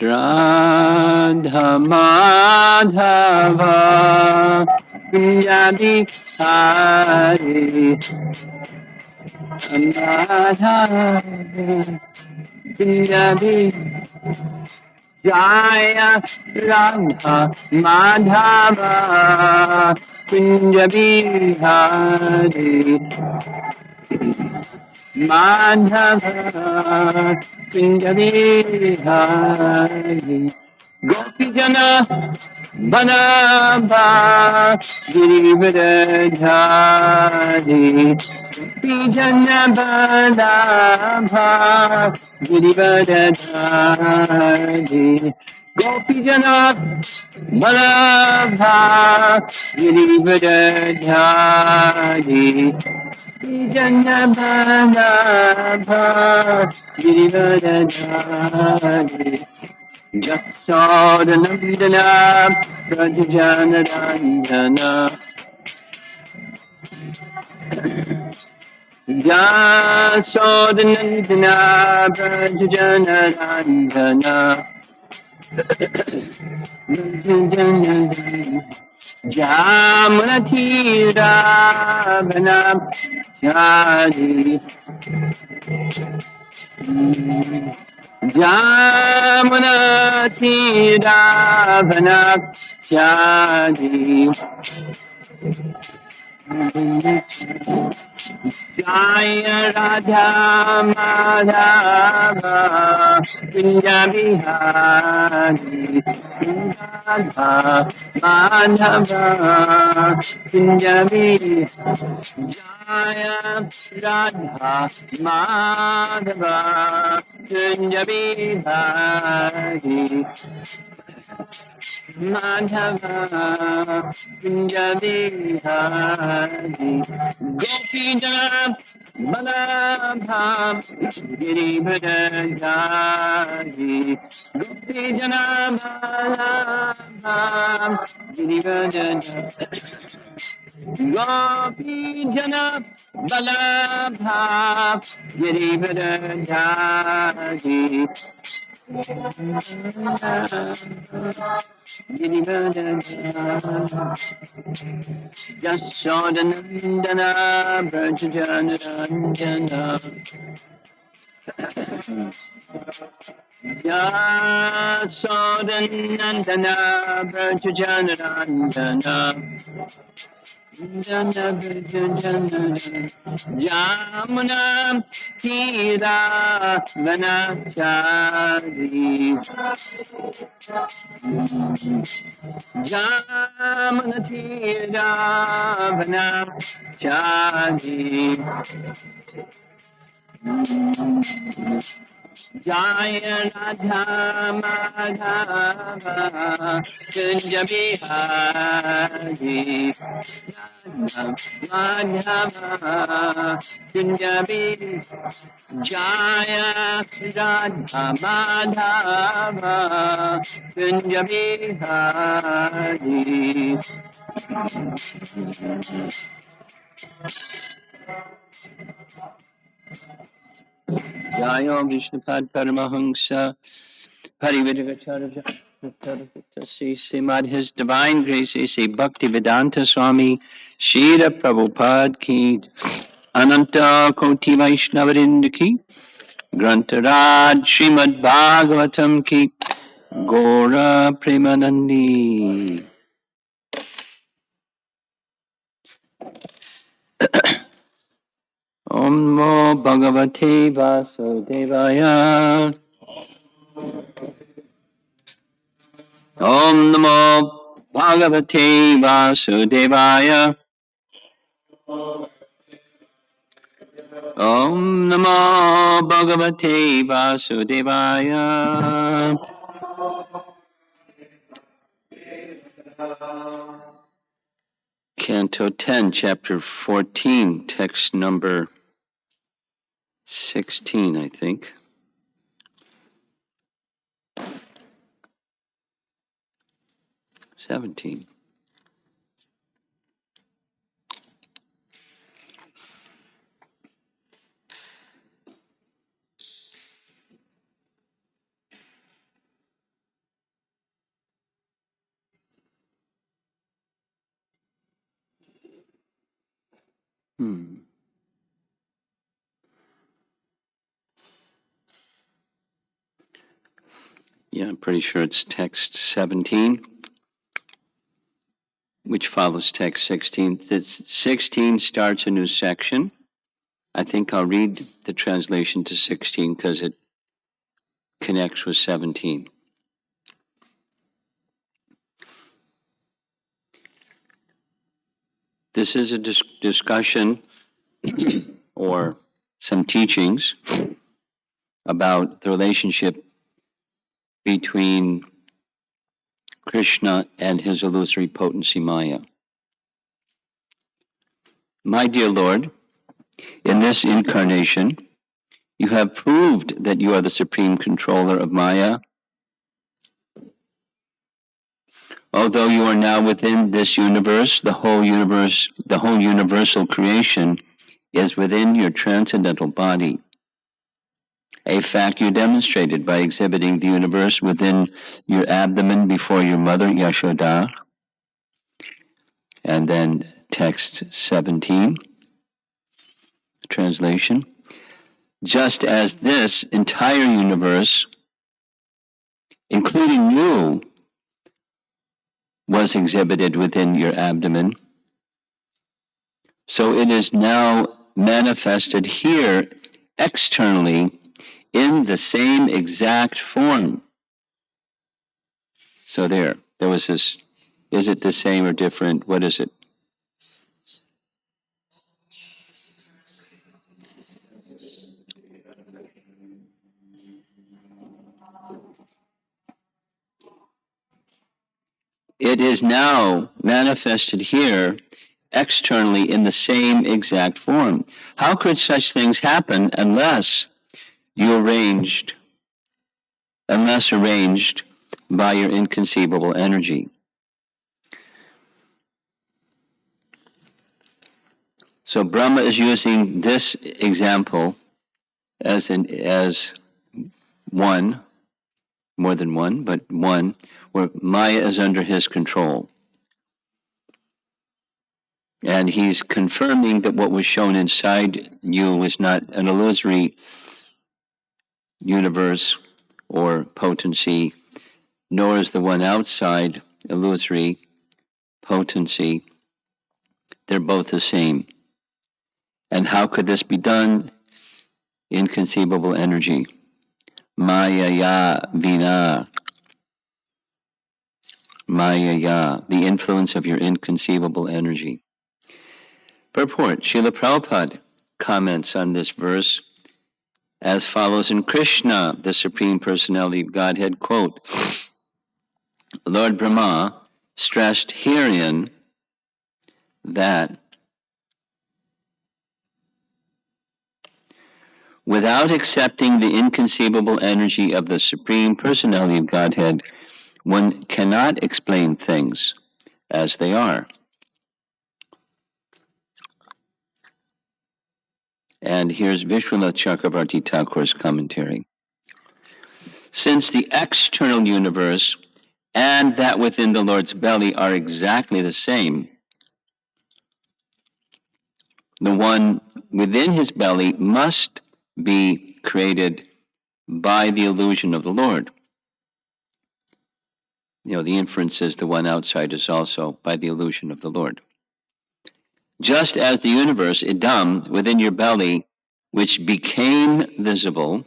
Radha Madhava Kunjabi Hari Madhava Kunjabi Jaya Radha Madhava Kunjabi Hari Madhava Kunjabihari Gopijana Banabha Girivardhari Gopijana Banabha Girivardhari Gopijana Banabha Girivardhari Janabhanabha Girivardhari Jasodanandana Prajanarandana Jasodanandana Prajanarandana Jamunatira Bhanam Jadi Jamunatira Bhanam Jadi Jaya Radha Madhava Kunjabihari Radha Madhava Kunjabihari Jaya Radha Madhava Kunjabihari Madhava Kunjabihari Gopijana Balabha Girivardhari Gopijana Balabha Girivardhari Gopijana Balabha Girivardhari Yashodanandana Brajajanarandana Yashodanandana Brajajanarandana Jamuna Tira Vanachari Jamuna Tira Vanachari Jaya Radha Madhava Kunjabihari Madhava Kunjabihari Jaya Radha Madhava Kunjabihari Jaya Vishnupad Paramahansa Parividivacharya Srimad His Divine Grace A.C. Bhaktivedanta Swami Shira Prabhupada Ki Ananta Koti Vaishnavarind Ki Grantaraj Srimad Bhagavatam Ki Gora Premanandi Om Namo Bhagavate Vasudevaya Om Namo Bhagavate Vasudevaya Om Namo Bhagavate Vasudevaya Canto 10, Chapter 14, text number 16, I think. $17. Yeah, I'm pretty sure it's text 17, which follows text 16. This 16 starts a new section. I think I'll read the translation to 16 because it connects with 17. This is a discussion or some teachings about the relationship between Krishna and his illusory potency Maya. My dear Lord, in this incarnation, you have proved that you are the supreme controller of Maya. Although you are now within this universe, the whole universal creation is within your transcendental body. A fact you demonstrated by exhibiting the universe within your abdomen before your mother Yashoda. And then text 17, translation. Just as this entire universe, including you, was exhibited within your abdomen, so it is now manifested here externally in the same exact form. So there was this, is it the same or different? What is it? It is now manifested here externally in the same exact form. How could such things happen unless arranged by your inconceivable energy? So Brahma is using this example as one, more than one, but one, where Maya is under his control. And he's confirming that what was shown inside you was not an illusory universe or potency, nor is the one outside illusory potency. They're both the same. And how could this be done? Inconceivable energy. Maya ya vina. Maya ya, the influence of your inconceivable energy. Purport. Srila Prabhupada comments on this verse as follows in Krishna, the Supreme Personality of Godhead, quote, Lord Brahma stressed herein that without accepting the inconceivable energy of the Supreme Personality of Godhead, one cannot explain things as they are. And here's Vishwanath Chakravarti Thakur's commentary. Since the external universe and that within the Lord's belly are exactly the same, the one within his belly must be created by the illusion of the Lord. The inference is the one outside is also by the illusion of the Lord. Just as the universe, idam, within your belly, which became visible,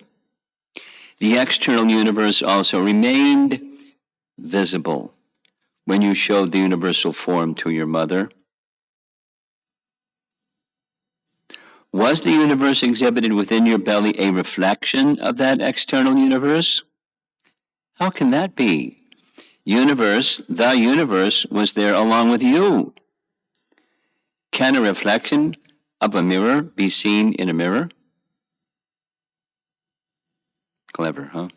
the external universe also remained visible when you showed the universal form to your mother. Was the universe exhibited within your belly a reflection of that external universe? How can that be? The universe was there along with you. Can a reflection of a mirror be seen in a mirror? Clever, huh?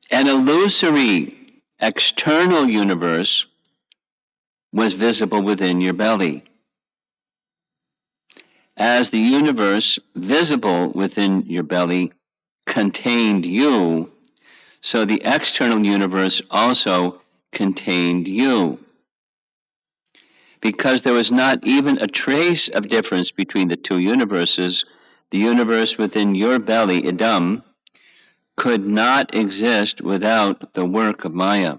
An illusory external universe was visible within your belly. As the universe visible within your belly contained you, so the external universe also contained you. because there was not even a trace of difference between the two universes, the universe within your belly, Idam, could not exist without the work of Maya.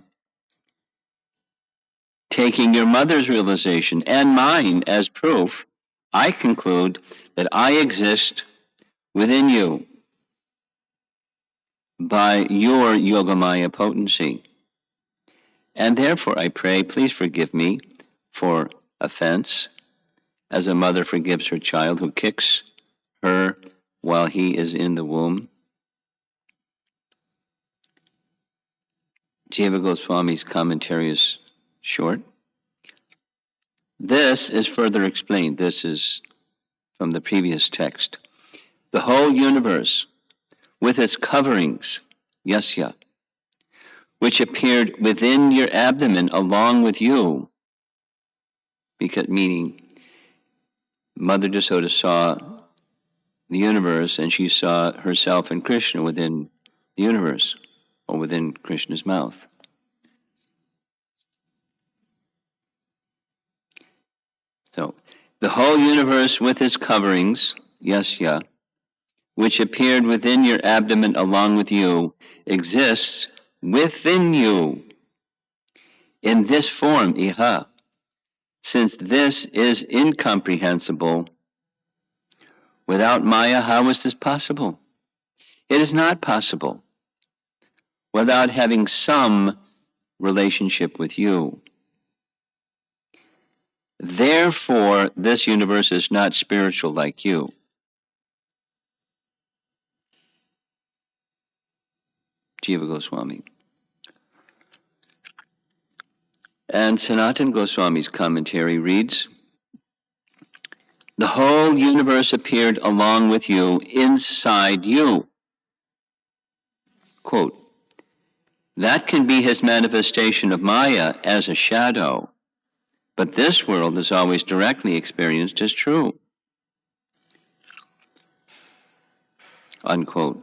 Taking your mother's realization and mine as proof, I conclude that I exist within you by your Yogamaya potency. And therefore I pray, please forgive me for offense, as a mother forgives her child who kicks her while he is in the womb. Jiva Goswami's commentary is short. This is further explained. This is from the previous text. The whole universe, with its coverings, yasya, which appeared within your abdomen along with you, because meaning Mother Jasoda saw the universe and she saw herself and Krishna within the universe, or within Krishna's mouth. So, the whole universe with its coverings, yasya, which appeared within your abdomen along with you, exists within you in this form, iha. Since this is incomprehensible, without Maya, how is this possible? It is not possible without having some relationship with you. Therefore, this universe is not spiritual like you. Jiva Goswami. And Sanatan Goswami's commentary reads, the whole universe appeared along with you, inside you. Quote, that can be his manifestation of Maya as a shadow, but this world is always directly experienced as true. Unquote.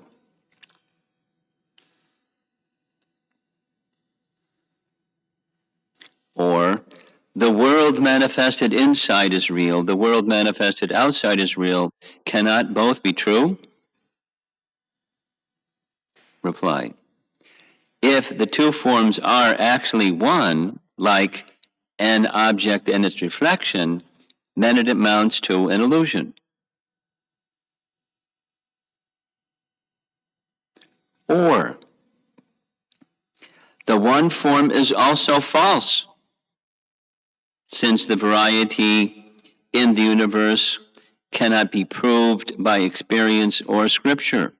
Or, the world manifested inside is real, the world manifested outside is real. Cannot both be true? Reply. If the two forms are actually one, like an object and its reflection, then it amounts to an illusion. Or, the one form is also false, since the variety in the universe cannot be proved by experience or scripture.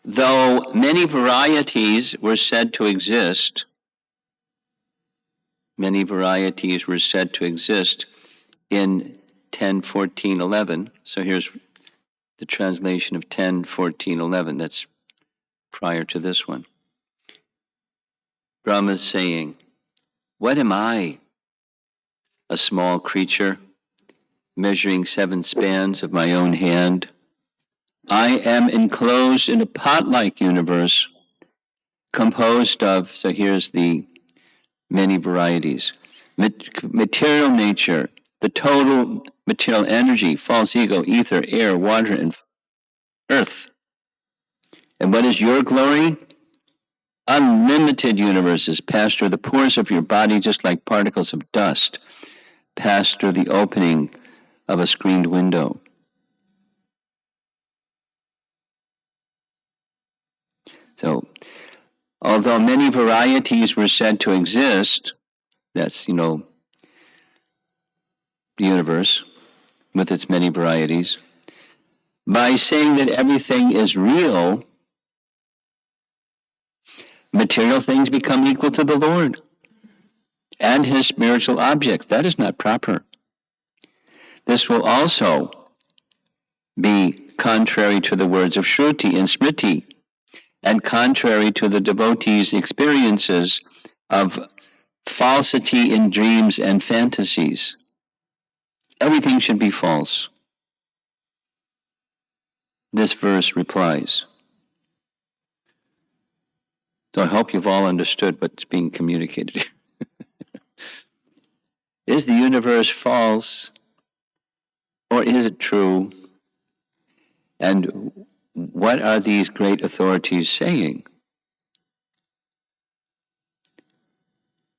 Though many varieties were said to exist, in 10:14:11. So here's the translation of 10:14:11. That's prior to this one. Brahma's saying, what am I? A small creature, measuring 7 spans of my own hand. I am enclosed in a pot-like universe composed of, so here's the many varieties, material nature, the total material energy, false ego, ether, air, water, and earth. And what is your glory? Unlimited universes pass through the pores of your body just like particles of dust pass through the opening of a screened window. So, although many varieties were said to exist, that's, the universe with its many varieties, by saying that everything is real, material things become equal to the Lord and his spiritual objects. That is not proper. This will also be contrary to the words of Shruti and Smriti, and contrary to the devotees' experiences of falsity in dreams and fantasies. Everything should be false. this verse replies. So I hope you've all understood what's being communicated here. Is the universe false, or is it true? And what are these great authorities saying?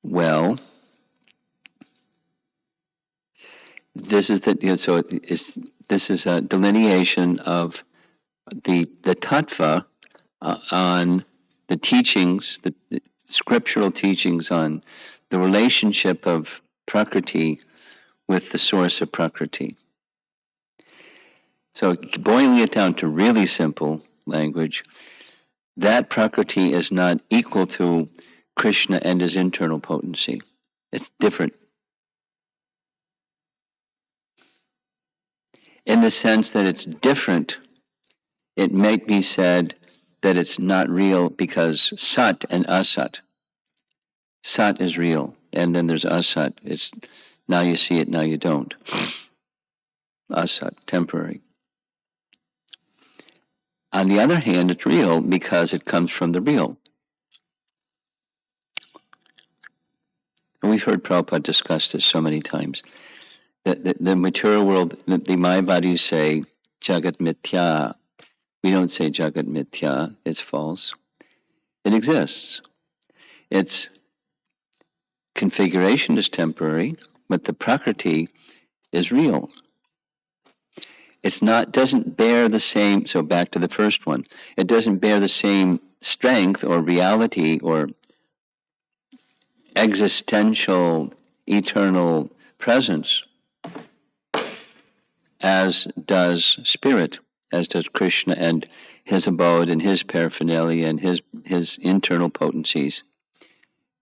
Well, this is this is a delineation of the tattva on the teachings, the scriptural teachings on the relationship of Prakriti with the source of Prakriti. So boiling it down to really simple language, that Prakriti is not equal to Krishna and his internal potency. It's different. In the sense that it's different, it may be said that it's not real because Sat and Asat. Sat is real, and then there's Asat. It's now you see it, now you don't. Asat, temporary. On the other hand, it's real because it comes from the real. And we've heard Prabhupada discuss this so many times. The material world, the Mayavadis say Jagat Mithya. We don't say Jagat Mithya, it's false. It exists. Its configuration is temporary, but the Prakriti is real. It's not, doesn't bear the same, so back to the first one, it doesn't bear the same strength or reality or existential, eternal presence as does spirit, as does Krishna and his abode and his paraphernalia and his internal potencies.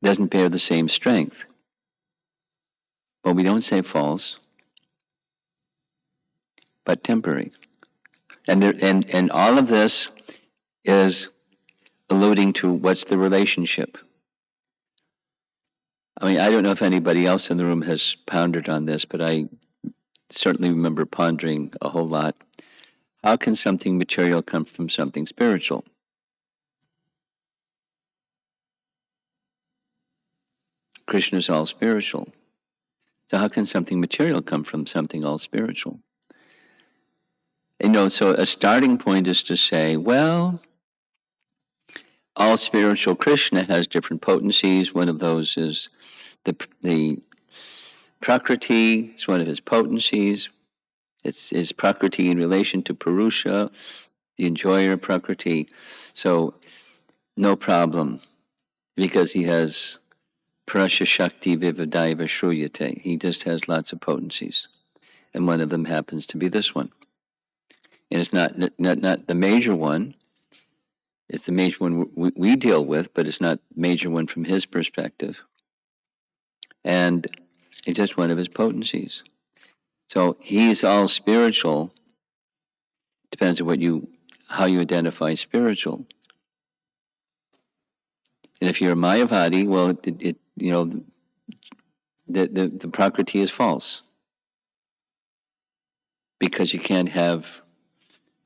Doesn't bear the same strength. But we don't say false, but temporary. And all of this is alluding to what's the relationship. I mean, I don't know if anybody else in the room has pondered on this, but I certainly remember pondering a whole lot. How can something material come from something spiritual? Krishna is all spiritual. So how can something material come from something all spiritual? So a starting point is to say, well, all spiritual Krishna has different potencies. One of those is the Prakriti, is one of his potencies. It's Prakriti in relation to Purusha, the enjoyer Prakriti. So no problem, because he has Prasya Shakti Vivadaiva Shruyate. He just has lots of potencies. And one of them happens to be this one. And it's not the major one. It's the major one we deal with, but it's not major one from his perspective. And it's just one of his potencies. So he's all spiritual. Depends on how you identify spiritual. And if you're a Mayavadi, well, the Prakriti is false. Because you can't have,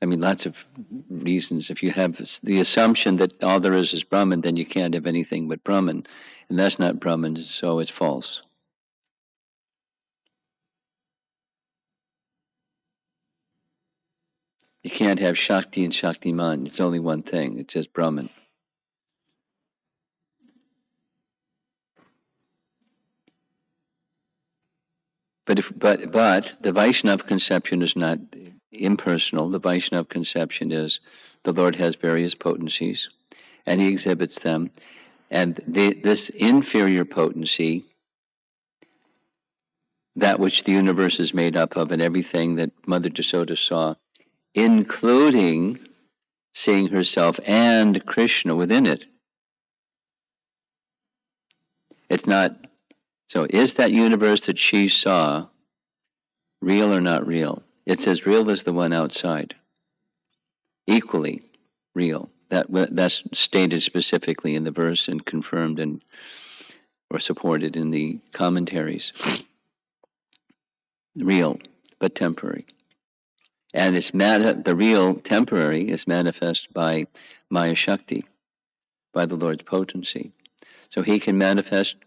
lots of reasons. If you have the assumption that all there is Brahman, then you can't have anything but Brahman. And that's not Brahman, so it's false. You can't have Shakti and Shaktiman. It's only one thing. It's just Brahman. But the Vaishnava conception is not impersonal. The Vaishnava conception is the Lord has various potencies, and he exhibits them. And this inferior potency, that which the universe is made up of and everything that Mother Jasoda saw, including seeing herself and Krishna within it. It's not, so is that universe that she saw real or not real? It's as real as the one outside. Equally real. That's stated specifically in the verse and confirmed or supported in the commentaries. Real, but temporary. And the real temporary is manifest by Maya Shakti, by the Lord's potency. So he can manifest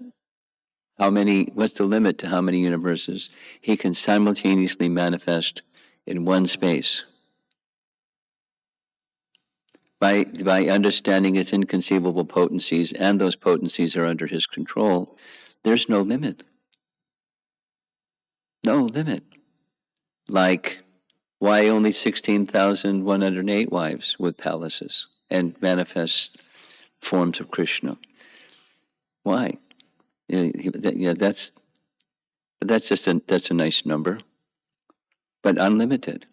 what's the limit to how many universes he can simultaneously manifest in one space. By understanding his inconceivable potencies, and those potencies are under his control, there's no limit. No limit. Like, why only 16,108 wives with palaces and manifest forms of Krishna? Why? That's a nice number, but unlimited.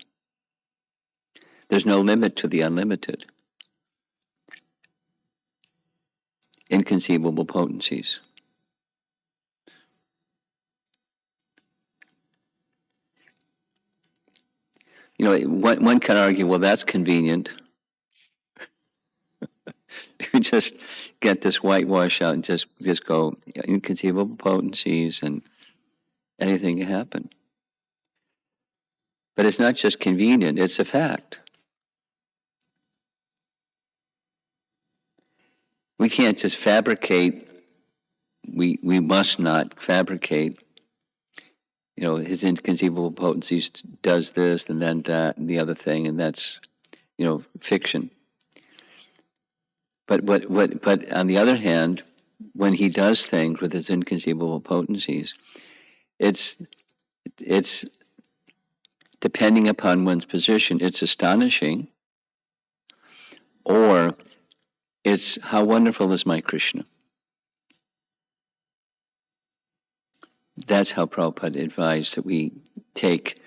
There's no limit to the unlimited. Inconceivable potencies. One can argue, well, that's convenient. You just get this whitewash out and just go inconceivable potencies and anything can happen. But it's not just convenient, it's a fact. We can't just fabricate, we must not fabricate, his inconceivable potencies does this and then that and the other thing, and that's, fiction. But on the other hand, when he does things with his inconceivable potencies, it's depending upon one's position, it's astonishing, or it's how wonderful is my Krishna. That's how Prabhupada advised that we take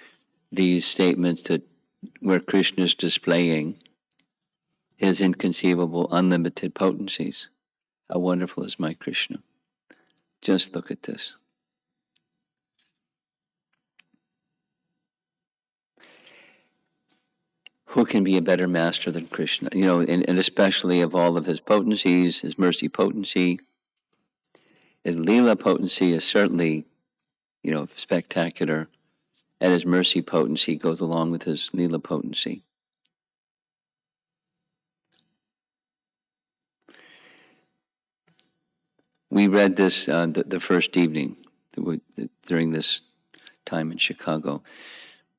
these statements where Krishna is displaying his inconceivable, unlimited potencies. How wonderful is my Krishna. Just look at this. Who can be a better master than Krishna? And especially of all of his potencies, his mercy potency, his Leela potency is certainly, spectacular. And his mercy potency goes along with his Leela potency. We read this the first evening during this time in Chicago.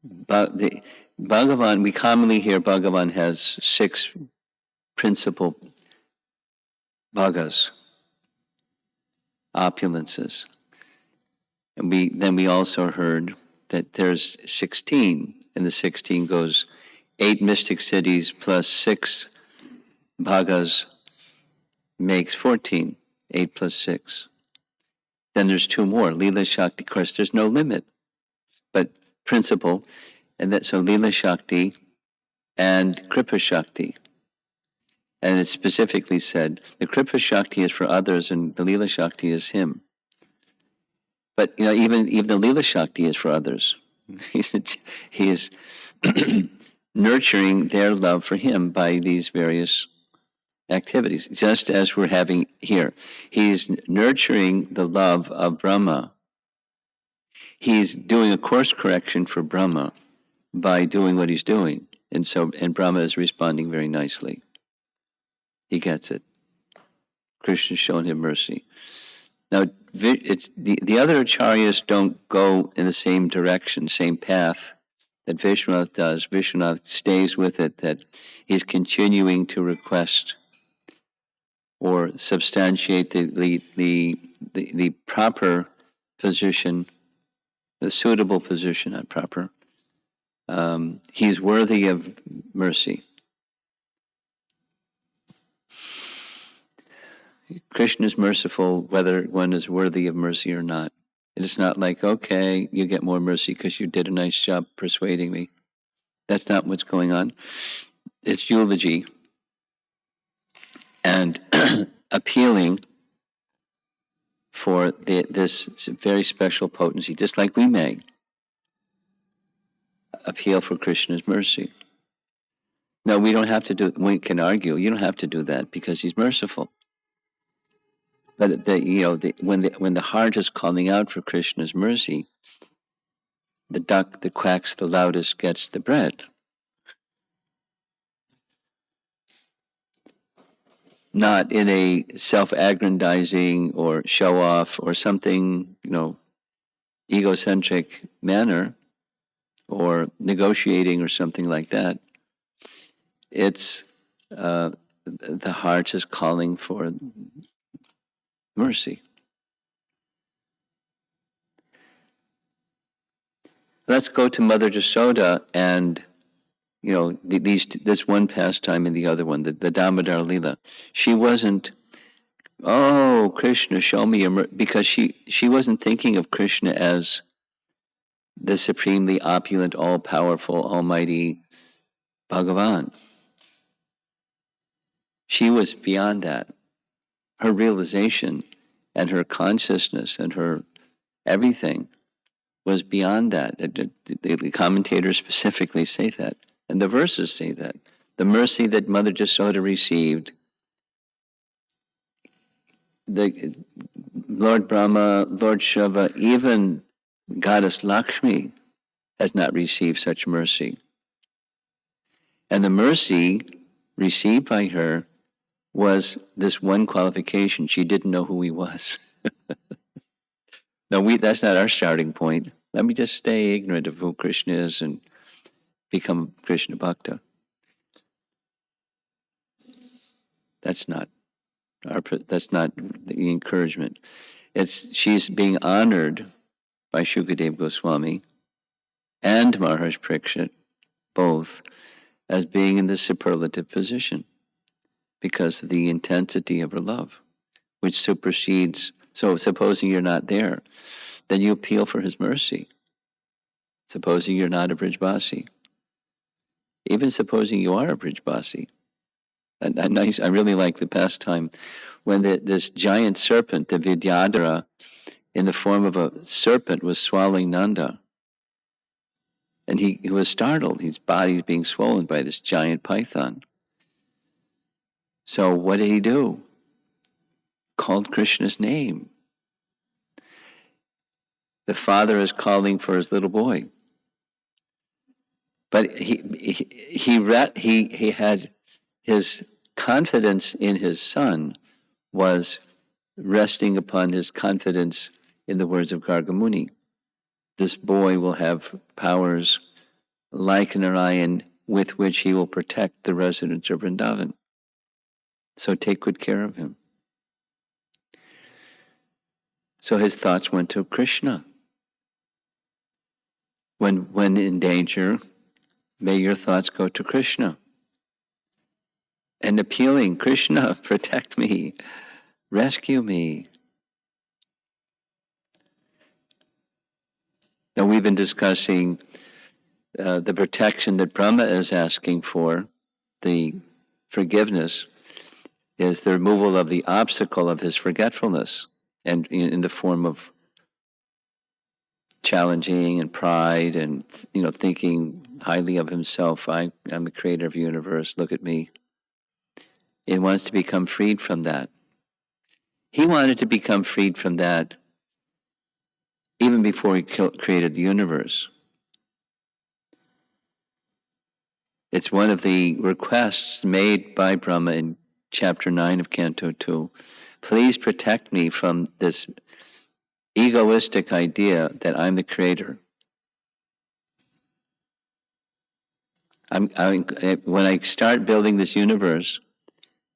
But the Bhagavan, we commonly hear Bhagavan has 6 principal bhagas, opulences. And we also heard that there's 16, and the 16 goes 8 mystic cities plus 6 bhagas makes 14, 8 plus 6. Then there's 2 more, Leela Shakti. Of course, there's no limit, but principle, and so Leela Shakti and Kripa Shakti. And it's specifically said, the Kripa Shakti is for others and the Leela Shakti is him. But even the Leela Shakti is for others. He is nurturing their love for him by these various activities, just as we're having here. He's nurturing the love of Brahma. He's doing a course correction for Brahma by doing what he's doing. And Brahma is responding very nicely. He gets it. Krishna's showing him mercy. Now, it's the other acharyas don't go in the same direction, same path that Vishwanath does. Vishwanath stays with it, that he's continuing to request or substantiate the proper position, the suitable position, not proper. He's worthy of mercy. Krishna is merciful whether one is worthy of mercy or not. It is not like, okay, you get more mercy because you did a nice job persuading me. That's not what's going on. It's eulogy and appealing for this very special potency, just like we may appeal for Krishna's mercy. No, we don't have to do. We can argue. You don't have to do that because he's merciful. But when the heart is calling out for Krishna's mercy, the duck that quacks the loudest gets the bread. not in a self-aggrandizing or show-off or something, egocentric manner or negotiating or something like that. It's the heart is calling for mercy. Let's go to Mother Jasoda and this one pastime and the other one, the Damodar Lila. She wasn't, oh, Krishna, show me because she wasn't thinking of Krishna as the supremely opulent, all-powerful, almighty Bhagavan. She was beyond that. Her realization and her consciousness and her everything was beyond that. The commentators specifically say that, and the verses say that. The mercy that Mother Jasoda received, the Lord Brahma, Lord Shiva, even Goddess Lakshmi has not received such mercy. And the mercy received by her was this one qualification. She didn't know who he was. No, that's not our starting point. Let me just stay ignorant of who Krishna is and become Krishna Bhakta. That's not the encouragement. She's being honored by Shukadev Goswami and Maharaj Parikshit, both, as being in the superlative position because of the intensity of her love, which supersedes. So supposing you're not there, then you appeal for his mercy. Supposing you're not a Brijbasi. Even supposing you are a Brijbasi. I really like the pastime when this giant serpent, the Vidyadhara, in the form of a serpent, was swallowing Nanda. And he was startled. His body was being swollen by this giant python. So what did he do? Called Krishna's name. The father is calling for his little boy. But he had his confidence in his son was resting upon his confidence in the words of Gargamuni. This boy will have powers like Narayan with which he will protect the residents of Vrindavan. So take good care of him. So his thoughts went to Krishna. When in danger, may your thoughts go to Krishna. And appealing, Krishna, protect me, rescue me. Now we've been discussing the protection that Brahma is asking for, the forgiveness, is the removal of the obstacle of his forgetfulness, and in the form of challenging and pride and thinking highly of himself. I'm the creator of the universe, look at me. He wants to become freed from that. He wanted to become freed from that even before he created the universe. It's one of the requests made by Brahma in chapter 9 of Canto 2. Please protect me from this egoistic idea that I'm the creator. When I start building this universe,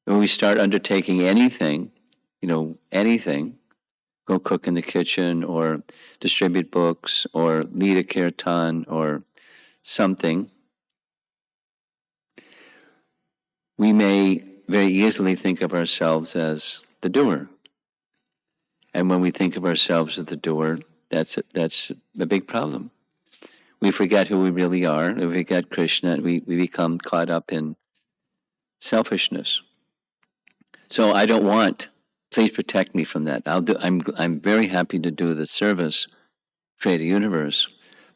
when we start undertaking anything, anything, go cook in the kitchen or distribute books or lead a kirtan or something, we may very easily think of ourselves as the doer. And when we think of ourselves as the doer, that's a big problem. We forget who we really are. We forget Krishna. And we become caught up in selfishness. So I don't want. Please protect me from that. I'm very happy to do the service, create a universe,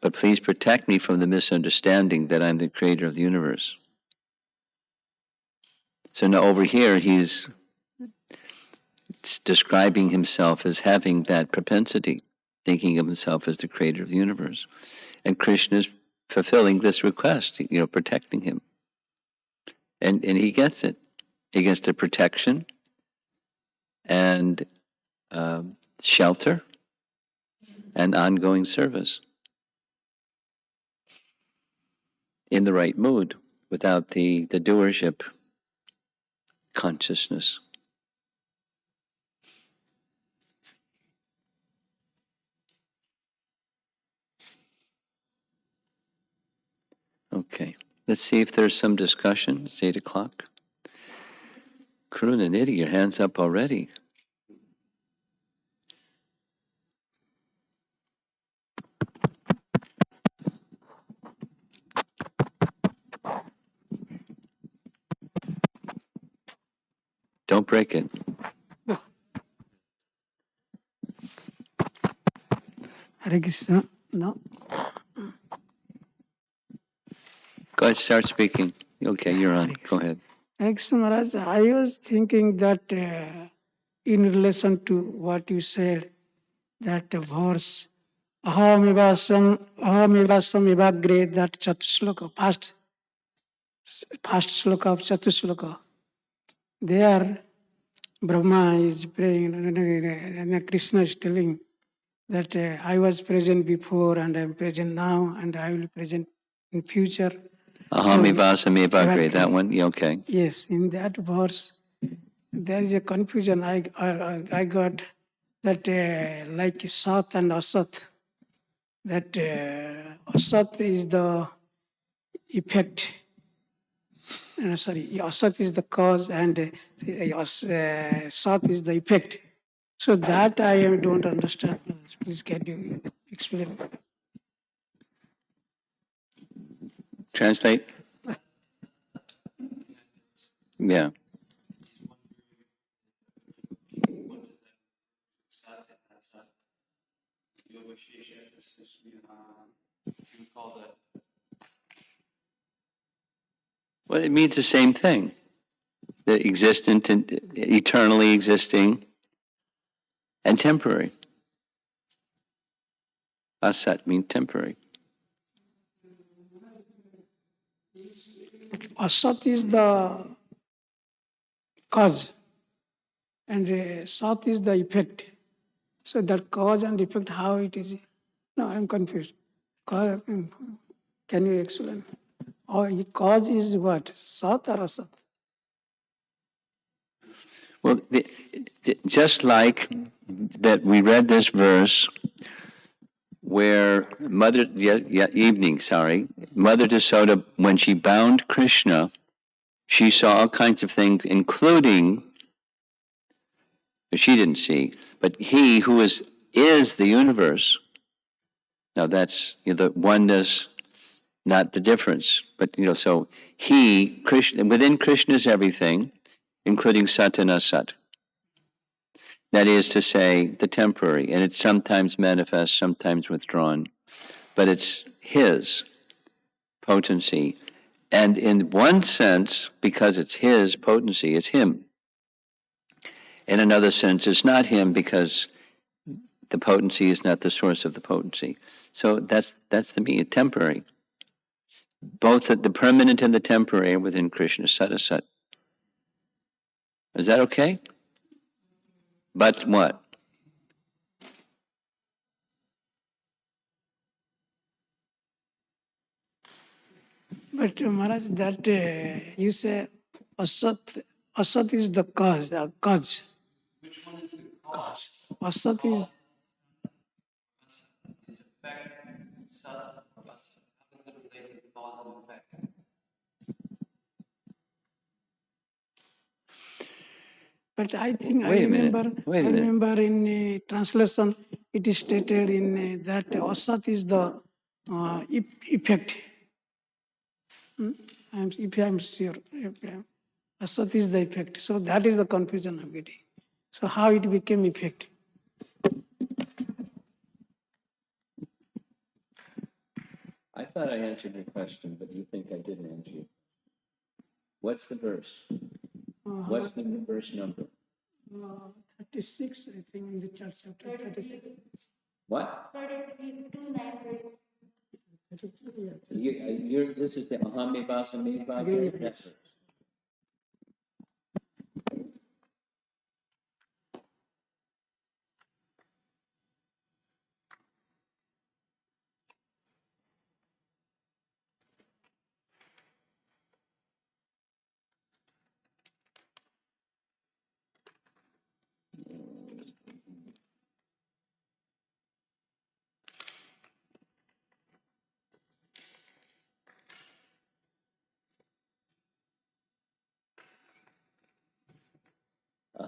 but please protect me from the misunderstanding that I'm the creator of the universe. So now over here, he's describing himself as having that propensity, thinking of himself as the creator of the universe. And Krishna is fulfilling this request, protecting him. And he gets it. He gets the protection, and shelter and ongoing service in the right mood without the doership consciousness. Okay, let's see if there's some discussion. It's 8 o'clock. Karunanidhi, your hand's up already. Don't break it. Hare Krishna. No. Go ahead, start speaking. Okay, you're on. Go ahead. Hare Krishna Maharaj, I was thinking that in relation to what you said, that verse, Ahamivasam Ivagre, that Chatusloka, past sloka of Chatusloka. There, Brahma is praying, and Krishna is telling that I was present before and I am present now and I will present in future. Ahamivasam Evagre, that one? Yeah, okay. Yes, in that verse, there is a confusion. I got that like Sat and Asat, that Asat is the effect. Asat is the cause and Sat is the effect. So that I don't understand. Please can you explain? Translate? Yeah. Well, it means the same thing. The existent and eternally existing and temporary. Asat means temporary. Asat is the cause and Sat is the effect. So that cause and effect, how it is? No, I'm confused. Can you explain? Or cause is what? Sat or Asat? Well, just like that, we read this verse where Mother Yasoda, when she bound Krishna, she saw all kinds of things, including, she didn't see, but he who is the universe. Now that's the oneness, not the difference. But so Krishna, within Krishna is everything, including Sat and Asat. That is to say, the temporary, and it's sometimes manifest, sometimes withdrawn, but it's his potency. And in one sense, because it's his potency, it's him. In another sense, it's not him because the potency is not the source of the potency. So that's the meaning, temporary. Both the permanent and the temporary are within Krishna, Sat Asat. Is that okay? But what? But Maharaj, that you say Asat is the cause. Cause. Which one is the cause? Asat is. But I think I remember in translation it is stated in that Asat is the effect. If I'm sure, Asat is the effect. So that is the confusion I'm getting. So how it became effect? I thought I answered your question, but you think I didn't answer you. What's the verse? What's the verse number? 36, I think, in the church chapter 36. What? 32:9. This is the Ahamivasam Evagre.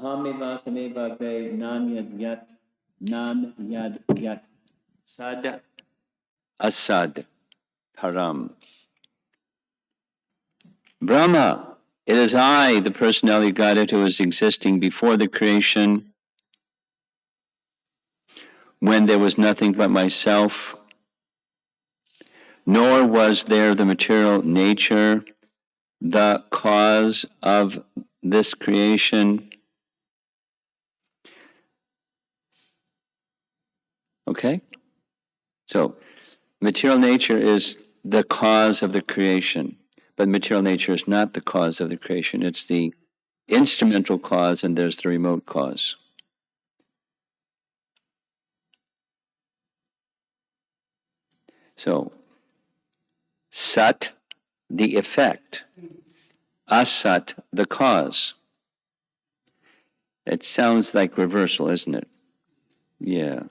Ahame vasame bhave nan yad yat sad asad param. Brahma, it is I, the personality of Godhead, who is existing before the creation, when there was nothing but myself, nor was there the material nature, the cause of this creation. Okay? So, material nature is the cause of the creation, but material nature is not the cause of the creation. It's the instrumental cause, and there's the remote cause. So, Sat, the effect, Asat, the cause. It sounds like reversal, isn't it? Yeah.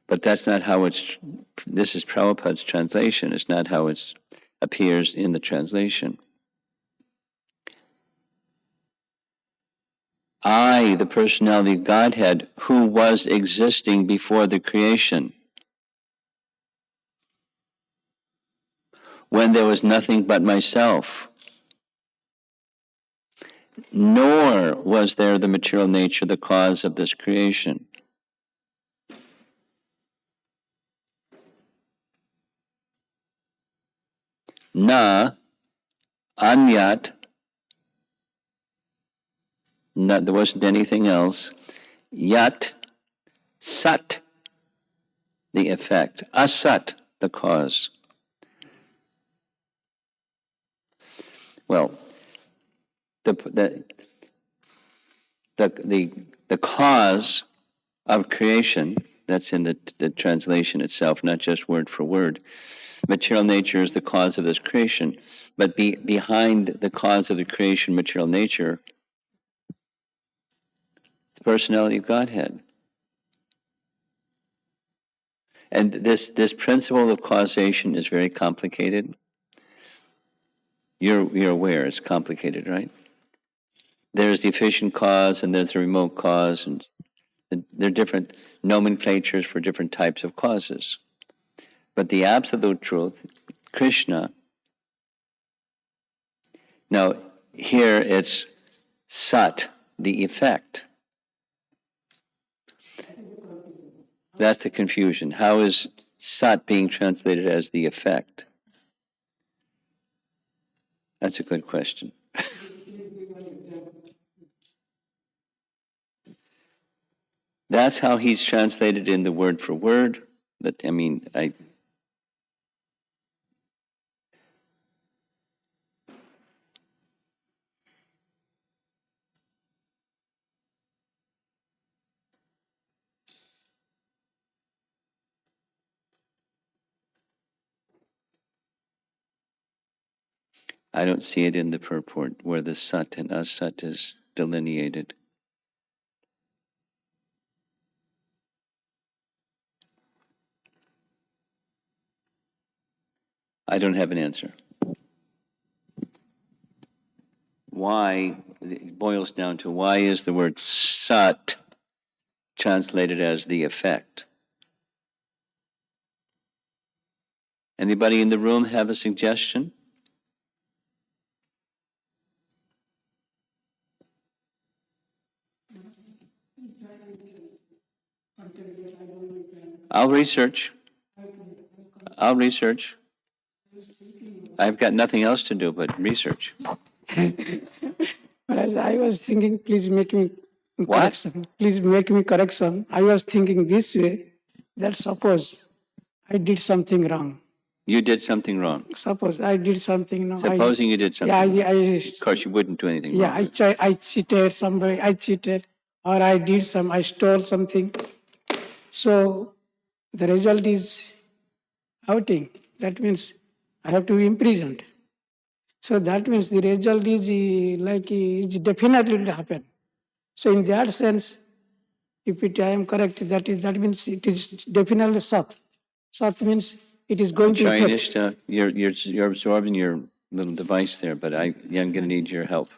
But that's not how this is Prabhupada's translation. It's not how it appears in the translation. I, the personality of Godhead, who was existing before the creation, when there was nothing but myself, nor was there the material nature, the cause of this creation. Na, anyat, there wasn't anything else, yat, sat, the effect, asat, the cause. Well, the cause of creation, that's in the translation itself, not just word for word. Material nature is the cause of this creation, but behind the cause of the creation, material nature, the personality of Godhead. And this principle of causation is very complicated. You're aware it's complicated, right? There's the efficient cause and there's the remote cause, and there are different nomenclatures for different types of causes. But the absolute truth, Krishna, now here it's Sat, the effect. That's the confusion. How is Sat being translated as the effect? That's a good question. That's how he's translated in the word for word. I don't see it in the purport where the Sat and Asat is delineated. I don't have an answer. Why, it boils down to why is the word Sat translated as the effect? Anybody in the room have a suggestion? I'll research. I've got nothing else to do but research. Whereas I was thinking, please make me What? correction. Please make me correction. I was thinking this way, that suppose I did something wrong. You did something wrong. Suppose I did something wrong. Supposing you did something wrong. Yeah, Of course, you wouldn't do anything yeah, wrong. I cheated somebody, or I stole something. So the result is outing. That means I have to be imprisoned. So that means the result is it's definitely will happen. So in that sense, if I am correct, that means it is definitely Sat. Sat means it is going to affect. Chayanishta, you're absorbing your little device there, but I'm going to need your help.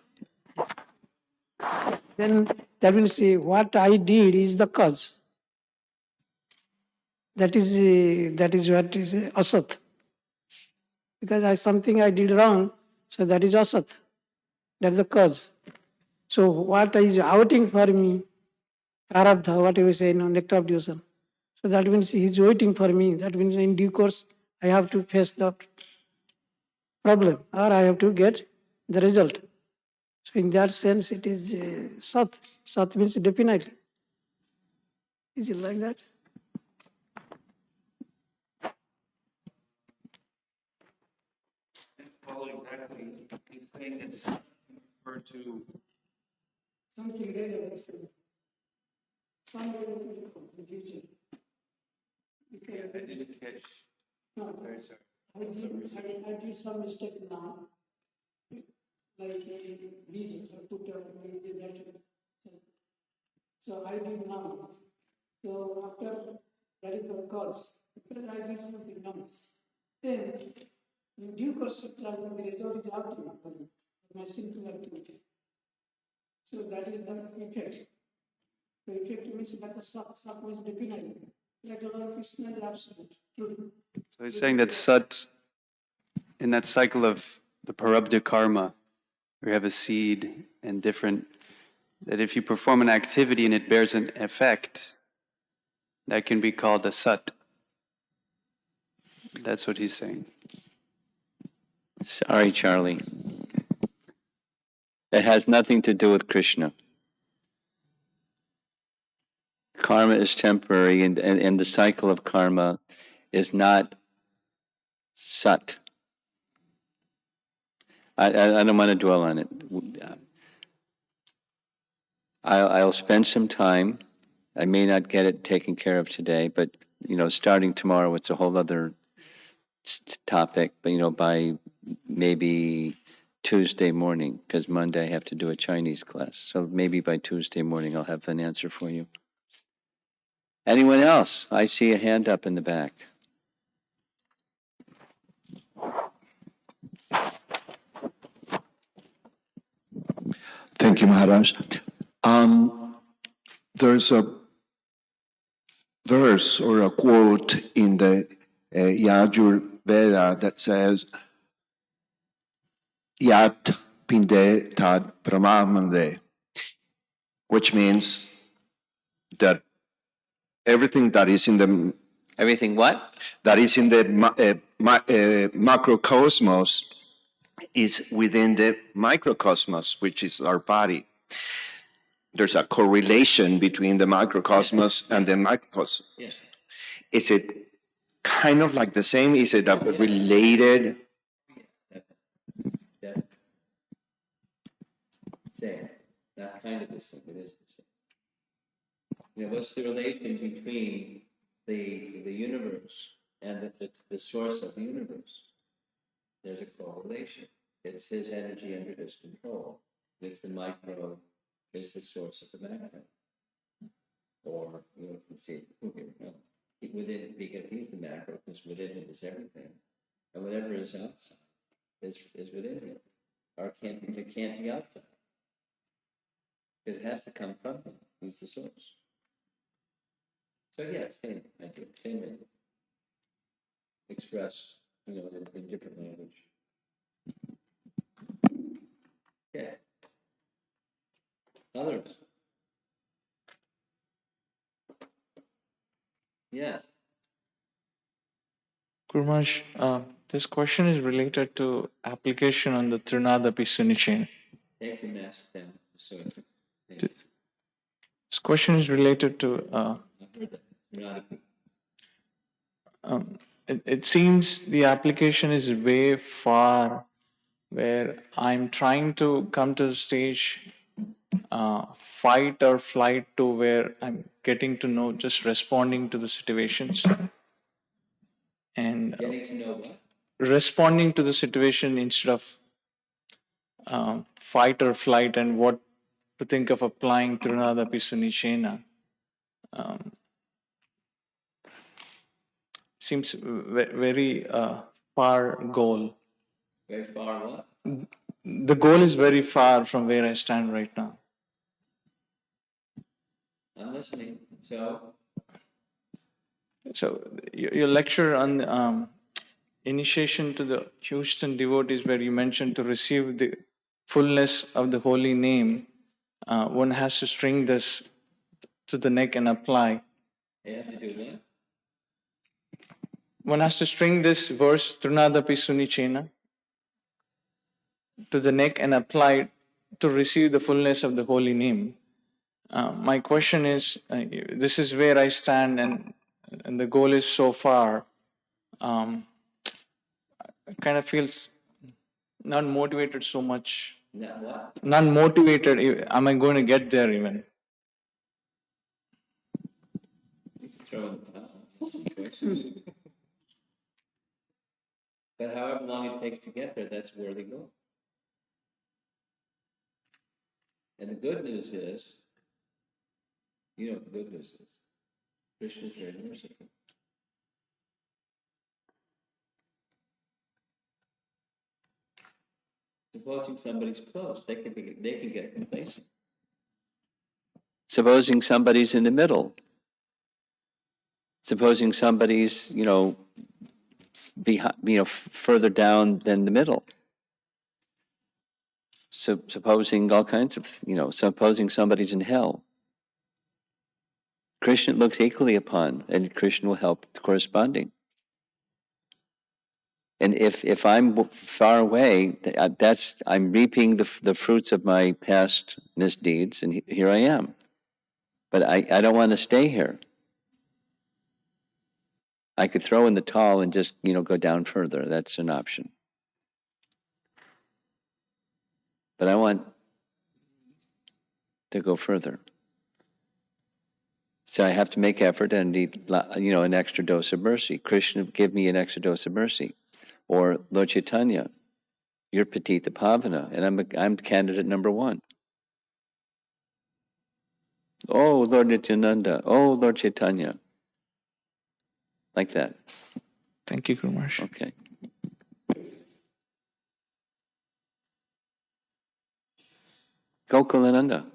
then that means what I did is the cause. That is what is asat. Because something I did wrong, so that is asat. That is the cause. So what is outing for me, prarabdha, whatever you say, nectar of devotion. So that means he is waiting for me. That means in due course I have to face the problem or I have to get the result. So in that sense, it is sat. Sat means definitely. Is it like that? Well, exactly. He's saying it's referred to Something relevant. Something in the future. Because I didn't catch. no, Very sorry. I did some mistake now. Like reason I put that. So I did now. So after that is the cause. Because I did something now. Then in due course of time, the result is out for my sinful activity. So that is the effect. The effect means that the sub was definite. Like Lord Krishna is absolute truth. So he's saying that sat, in that cycle of the parabdha karma, where you have a seed and different, that if you perform an activity and it bears an effect, that can be called a sat. That's what he's saying. Sorry, Charlie. It has nothing to do with Krishna. Karma is temporary, and the cycle of karma is not sat. I don't want to dwell on it. I'll spend some time. I may not get it taken care of today, but starting tomorrow, it's a whole other topic. But by maybe Tuesday morning, because Monday I have to do a Chinese class. So maybe by Tuesday morning I'll have an answer for you. Anyone else? I see a hand up in the back. Thank you, Maharaj. There's a verse or a quote in the Yajur Veda that says, Yat Pinde Tad Brahmamande, which means that everything that is in the Everything what? that is in the macrocosmos is within the microcosmos, which is our body. There's a correlation between the microcosmos and the microcosmos. Yes. Is it kind of like the same? Is it a related? That same. Not kind of the same. It is the same. What's the relation between the universe and the source of the universe? There's a correlation. It's his energy under his control. It's the micro is the source of the macro. Or you can see within, because he's the macro, because within him is everything. And whatever is outside is within him. Or it can't be outside. Because it has to come from him. He's the source. So yeah, same idea, same idea. Expressed, in different language. Yeah. Others. Yes. Gurmash, this question is related to application on the Trinada Pisuni chain. Take the mask down. So This question is related to, it seems the application is way far where I'm trying to come to the stage, fight or flight, to where I'm getting to know just responding to the situations and getting to know what? responding to the situation instead of fight or flight, and what to think of applying Trunada Pisunichena. Seems very far goal. Very far what? The goal is very far from where I stand right now. I'm listening. So your lecture on initiation to the Houston devotees, where you mentioned to receive the fullness of the holy name, one has to string this to the neck and apply. You have to do that. One has to string this verse, Trunadapi Sunichena, to the neck and apply to receive the fullness of the holy name. My question is, this is where I stand, and the goal is so far. It kind of feels not motivated so much. What? Not motivated. Am I going to get there even? Throw in the choices. But however long it takes to get there, that's where they go. And the good news is, you know what the good news is. Krishna is very merciful. Supposing somebody's close, they can get complacent. Supposing somebody's in the middle. Supposing somebody's, behind, further down than the middle. So supposing all kinds of, supposing somebody's in hell. Krishna looks equally upon, and Krishna will help corresponding. And if I'm far away, I'm reaping the fruits of my past misdeeds, and here I am. But I don't want to stay here. I could throw in the towel and just go down further. That's an option. But I want to go further. So I have to make effort and need an extra dose of mercy. Krishna, give me an extra dose of mercy. Or Lord Chaitanya, you're Patita Pavana, and I'm candidate number 1. Oh, Lord Nityananda. Oh, Lord Chaitanya. Like that. Thank you, Guru Maharaj. Okay. Gokulananda.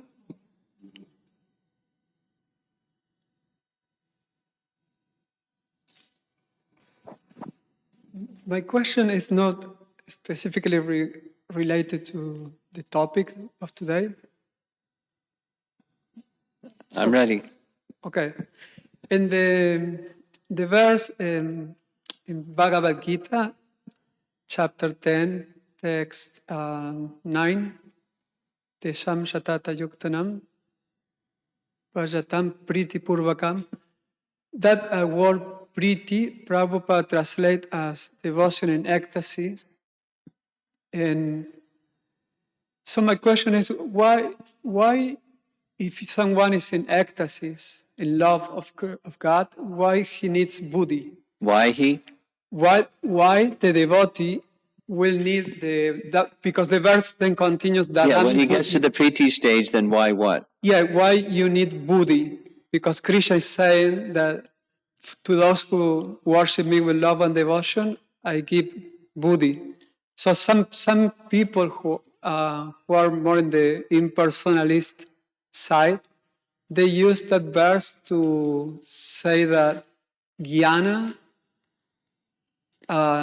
My question is not specifically related to the topic of today. I'm ready. Okay. In the verse in Bhagavad Gita, chapter 10, text 9, Tesam Shatata Yuktanam, Vajatam Priti Purvakam. That word Priti, Prabhupada translate as devotion in ecstasy. And so my question is, why if someone is in ecstasis, in love of God, why he needs buddhi? Why he? Why the devotee will need because the verse then continues that. Yeah, when he gets to the Priti stage, then why what? Yeah, why you need buddhi? Because Krishna is saying that to those who worship me with love and devotion, I give buddhi. So some people who are more in the impersonalist side, they use that verse to say that jnana,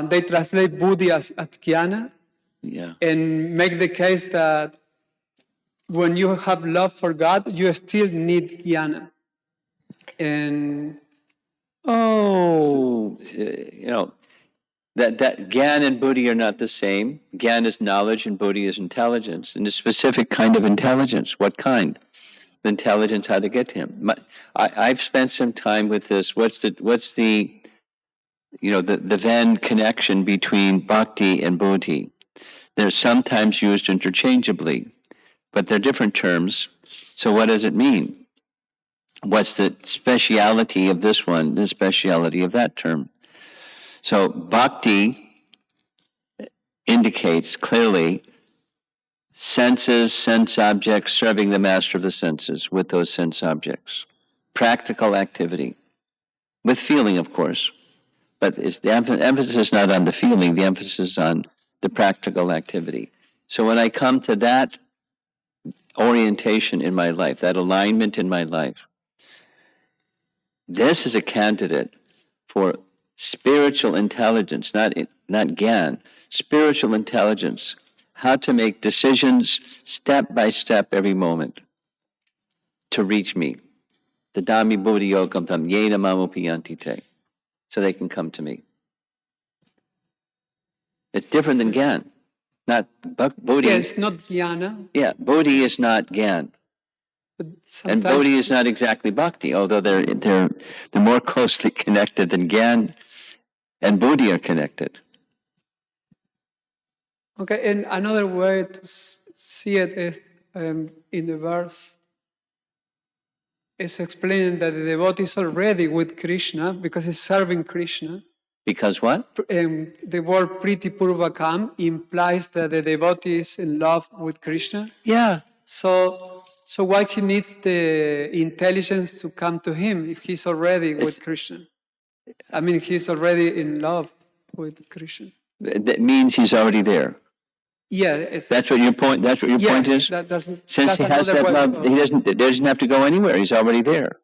they translate buddhi as jnana, Yeah. and make the case that when you have love for God, you still need jnana. And that Gyan and Buddhi are not the same. Gyan is knowledge and Buddhi is intelligence, and a specific kind of intelligence. What kind? The intelligence how to get to him. I've spent some time with this. What's the Venn connection between bhakti and buddhi? They're sometimes used interchangeably, but they're different terms. So what does it mean? What's the speciality of this one, the speciality of that term? So bhakti indicates clearly senses, sense objects, serving the master of the senses with those sense objects. Practical activity. With feeling, of course. But it's the emphasis not on the feeling, the emphasis on the practical activity. So when I come to that orientation in my life, that alignment in my life, This is a candidate for spiritual intelligence, not Gyan, spiritual intelligence, how to make decisions step by step every moment to reach me. The Dhammi Buddhi Yogam Tam Yena Mamupiyanti Te. So they can come to me. It's different than Gyan. Not Bodhi. Yes, not jnana. Yeah, Bodhi is not Gyan. And Bodhi is not exactly Bhakti, although they're more closely connected than Gyan and Bodhi are connected. Okay, and another way to see it is, in the verse is explaining that the devotee is already with Krishna because he's serving Krishna. Because what? The word Priti Purvakam implies that the devotee is in love with Krishna. Yeah. So why he needs the intelligence to come to him if he's already with Krishna? I mean, he's already in love with Krishna. That means he's already there. Yeah, that's what your point. That's what your point is. Since he has that love, he doesn't have to go anywhere. He's already there.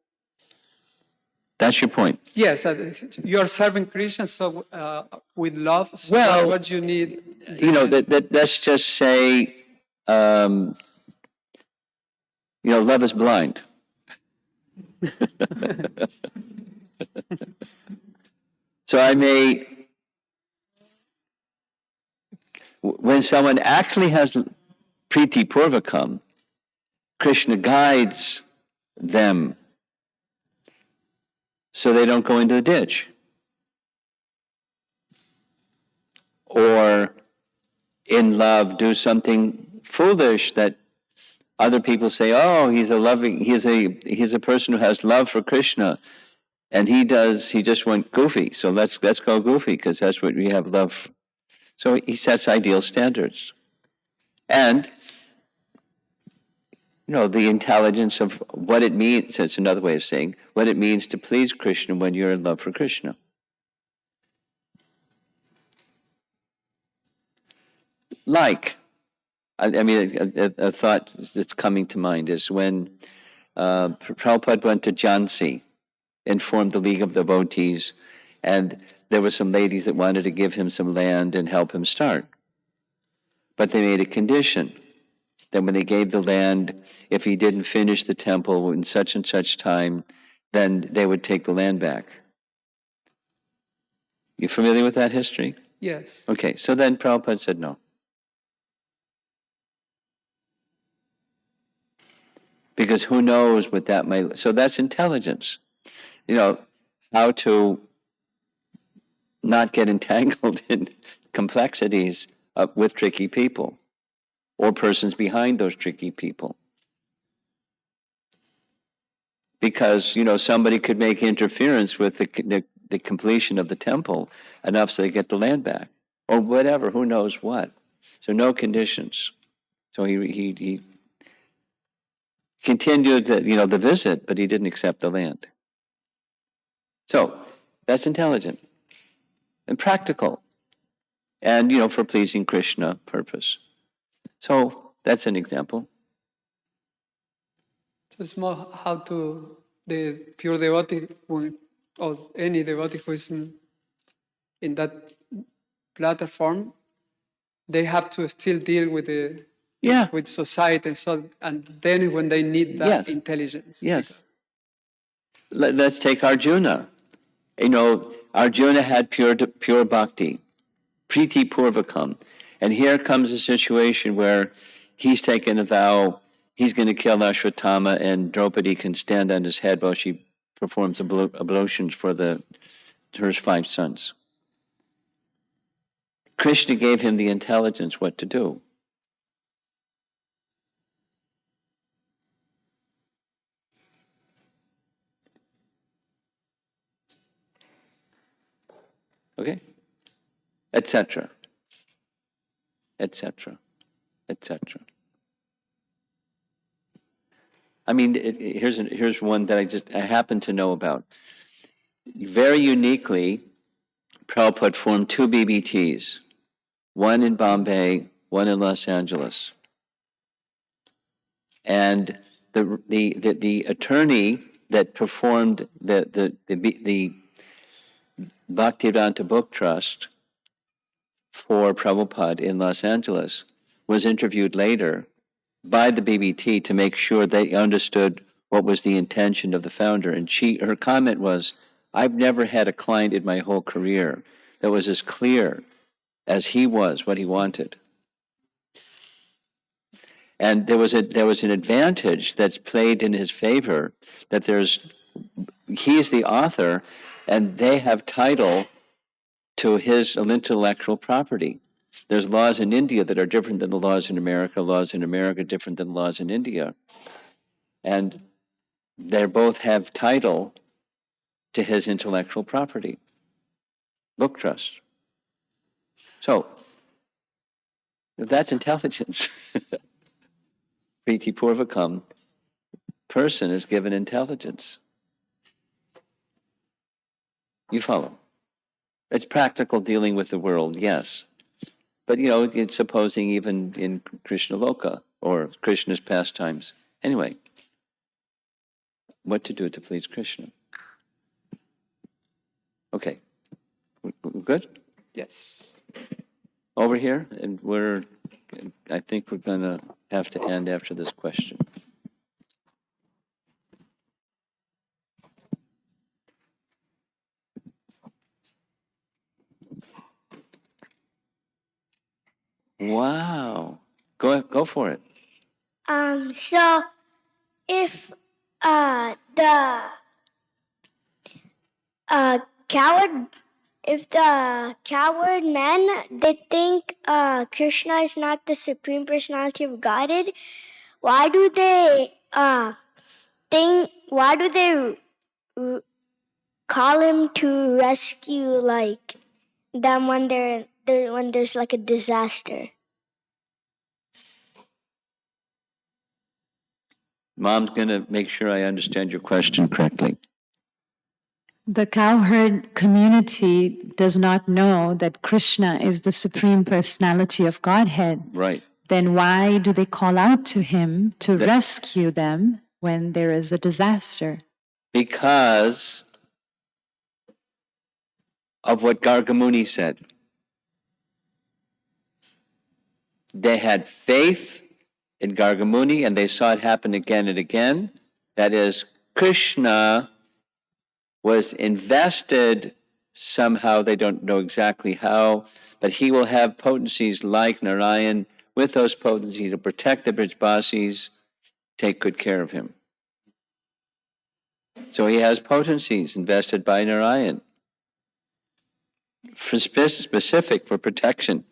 That's your point. Yes, you are serving Krishna, so with love. So well, what you need? You know, let's just say, love is blind. So I may, when someone actually has Priti Purvakam, Krishna guides them so they don't go into the ditch. Or in love do something foolish that other people say, oh, he's a person who has love for Krishna, and he just went goofy, so let's go goofy because that's what we have love for. So he sets ideal standards. And the intelligence of what it means, it's another way of saying what it means to please Krishna when you're in love for Krishna. Like, a thought that's coming to mind is when Prabhupada went to Jhansi and formed the League of Devotees, and there were some ladies that wanted to give him some land and help him start. But they made a condition that when they gave the land, if he didn't finish the temple in such and such time, then they would take the land back. You familiar with that history? Yes. Okay, so then Prabhupada said no. Because who knows what that might... So that's intelligence. How to not get entangled in complexities with tricky people or persons behind those tricky people. Because, somebody could make interference with the completion of the temple enough so they get the land back. Or whatever, who knows what. So no conditions. So he continued, the visit, but he didn't accept the land. So that's intelligent and practical, and for pleasing Krishna purpose. So that's an example. It's more how to the pure devotee or any devotee who is in that platform, they have to still deal with with society, and then when they need that intelligence. Yes. Let's take Arjuna. Arjuna had pure bhakti, Priti Purvakam. And here comes a situation where he's taken a vow, he's going to kill Ashwatthama, and Draupadi can stand on his head while she performs ablutions for her 5 sons. Krishna gave him the intelligence what to do. Okay? Etc. Etc. Etc. I mean, here's one that I happen to know about. Very uniquely, Prabhupada formed 2 BBTs, one in Bombay, one in Los Angeles. And the attorney that performed the Bhaktivedanta Book Trust for Prabhupada in Los Angeles was interviewed later by the BBT to make sure they understood what was the intention of the founder. And her comment was, I've never had a client in my whole career that was as clear as he was what he wanted. And there was an advantage that's played in his favor, that he's the author and they have title to his intellectual property. There's laws in India that are different than the laws in America, laws in America different than laws in India. And they both have title to his intellectual property, book trust. So, that's intelligence. Priti Purvakam, person is given intelligence. You follow? It's practical dealing with the world, yes. But, it's supposing even in Krishna Loka or Krishna's pastimes. Anyway, what to do to please Krishna. Okay. We're good? Yes. Over here, and I think we're going to have to end after this question. Wow. Go for it. So if the coward men, they think Krishna is not the Supreme Personality of Godhead, why do they call him to rescue like them when when there's like a disaster? Mom's going to make sure I understand your question correctly. The cowherd community does not know that Krishna is the Supreme Personality of Godhead. Right. Then why do they call out to him to rescue them when there is a disaster? Because of what Gargamuni said. They had faith in Gargamuni and they saw it happen again and again. That is, Krishna was invested somehow, they don't know exactly how, but he will have potencies like Narayan. With those potencies, to protect the Brijbasis, take good care of him. So he has potencies invested by Narayan, specific for protection.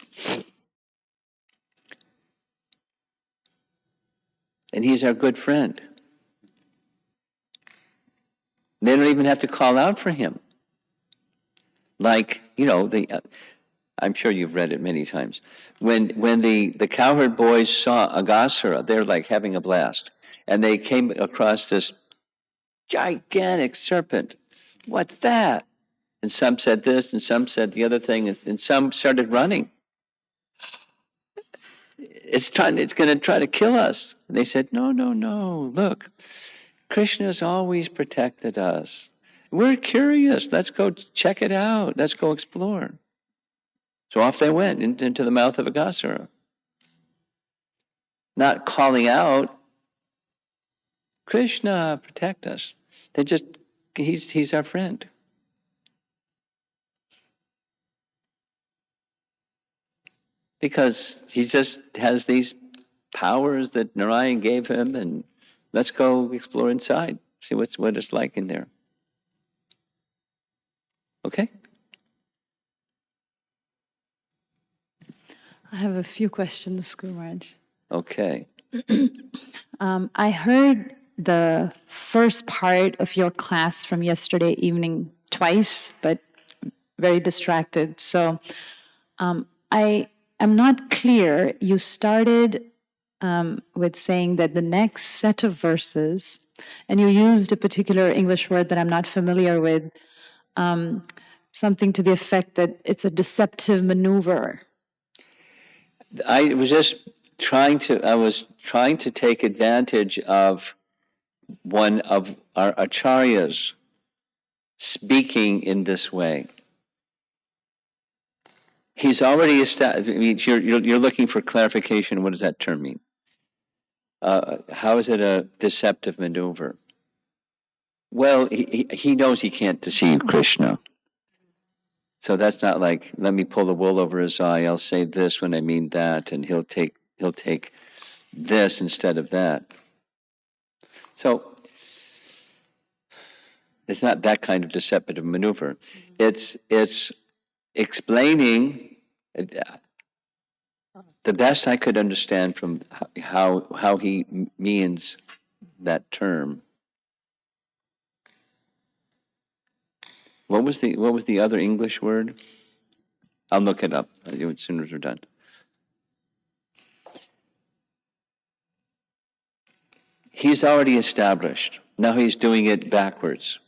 And he's our good friend. They don't even have to call out for him. Like, I'm sure you've read it many times. When the cowherd boys saw Aghasura, they're like having a blast. And they came across this gigantic serpent. What's that? And some said this, and some said the other thing, and some started running. It's going to try to kill us. And they said, no, look, Krishna's always protected us. We're curious. Let's go check it out. Let's go explore. So off they went into the mouth of Aghasura. Not calling out, Krishna, protect us. They just, he's our friend. Because he just has these powers that Narayan gave him, and let's go explore inside, see what it's like in there. Okay? I have a few questions, Guru Maharaj. Okay. I heard the first part of your class from yesterday evening twice, but very distracted. So I am not clear. You started with saying that the next set of verses, and you used a particular English word that I'm not familiar with, something to the effect that it's a deceptive maneuver. I was trying to take advantage of one of our acharyas speaking in this way. He's already established. I mean, you're looking for clarification. What does that term mean? How is it a deceptive maneuver? Well, he knows he can't deceive Krishna. So that's not like, let me pull the wool over his eye. I'll say this when I mean that, and he'll take this instead of that. So it's not that kind of deceptive maneuver. It's explaining the best I could understand from how he means that term. What was the other English word? I'll look it up as soon as we're done. He's already established. Now he's doing it backwards.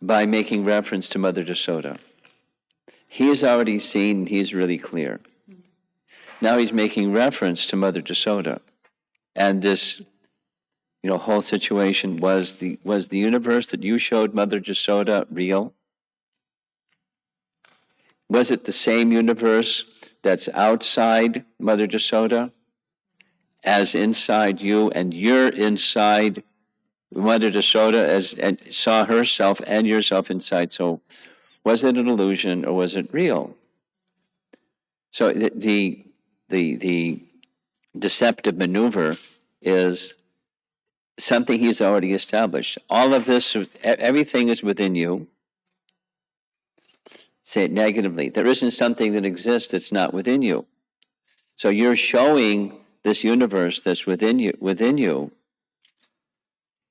By making reference to Mother Yasoda. He has already seen, he's really clear. Now he's making reference to Mother Yasoda. And this, whole situation, was the universe that you showed Mother Yasoda real? Was it the same universe that's outside Mother Yasoda as inside you, and you're inside Mother Yasoda and saw herself and yourself inside? So was it an illusion or was it real? So the deceptive maneuver is something he's already established. All of this, everything is within you. Say it negatively. There isn't something that exists that's not within you. So you're showing this universe that's within you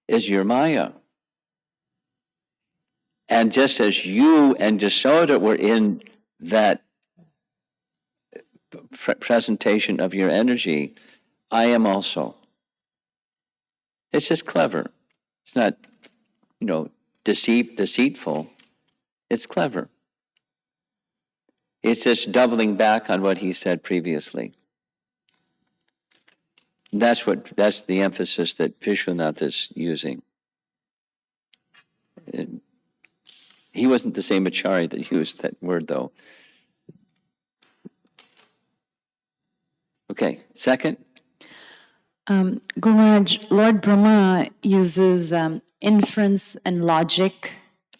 is your Maya. And just as you and Yasoda were in that presentation of your energy, I am also. It's just clever. It's not, deceitful. It's clever. It's just doubling back on what he said previously. That's the emphasis that Vishwanath is using. He wasn't the same acharya that used that word, though. Okay, second. Gumaraj, Lord Brahma uses inference and logic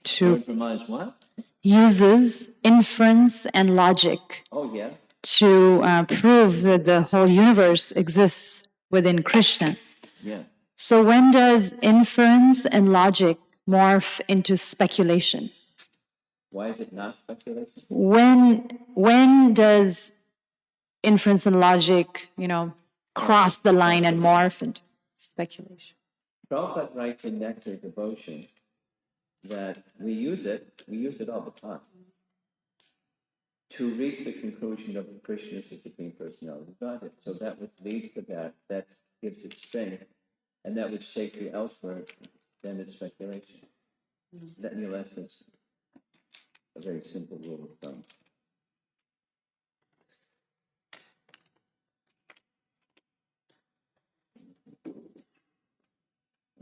to... Lord Brahma is what? Uses inference and logic to prove that the whole universe exists within Krishna. Yeah. So when does inference and logic morph into speculation? Why is it not speculation? When does inference and logic, cross the line and morph into speculation? Prabhupada writes in Nectar Devotion that we use it all the time to reach the conclusion of Krishna is the Supreme Personality of Godhead. So that which leads to that gives it strength, and that which takes you elsewhere, then it's speculation. That's a very simple rule of thumb.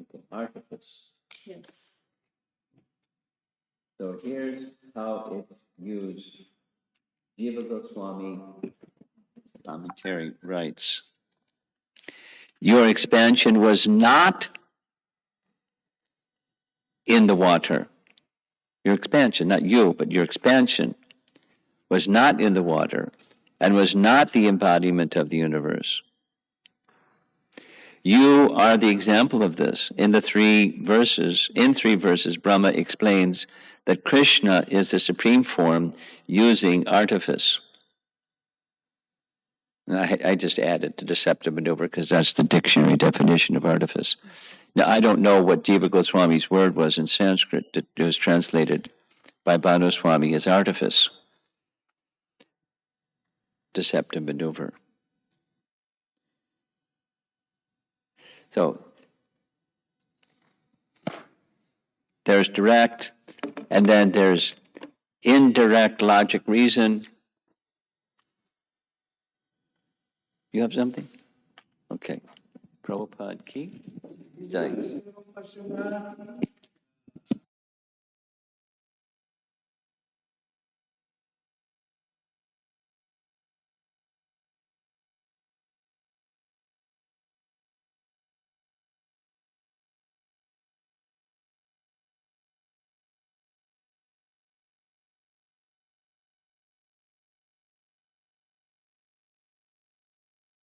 Okay, artifice. Yes. So here's how it's used. Jiva Goswami commentary writes, your expansion was not in the water. Your expansion, not you, but your expansion was not in the water and was not the embodiment of the universe. You are the example of this. In 3 verses, Brahma explains that Krishna is the supreme form using artifice. And I just added the deceptive maneuver because that's the dictionary definition of artifice. Now, I don't know what Jiva Goswami's word was in Sanskrit that was translated by Bhanu Swami as artifice. Deceptive maneuver. So, there's direct, and then there's indirect logic reason. You have something? Okay. Prabhupada ki. Thanks.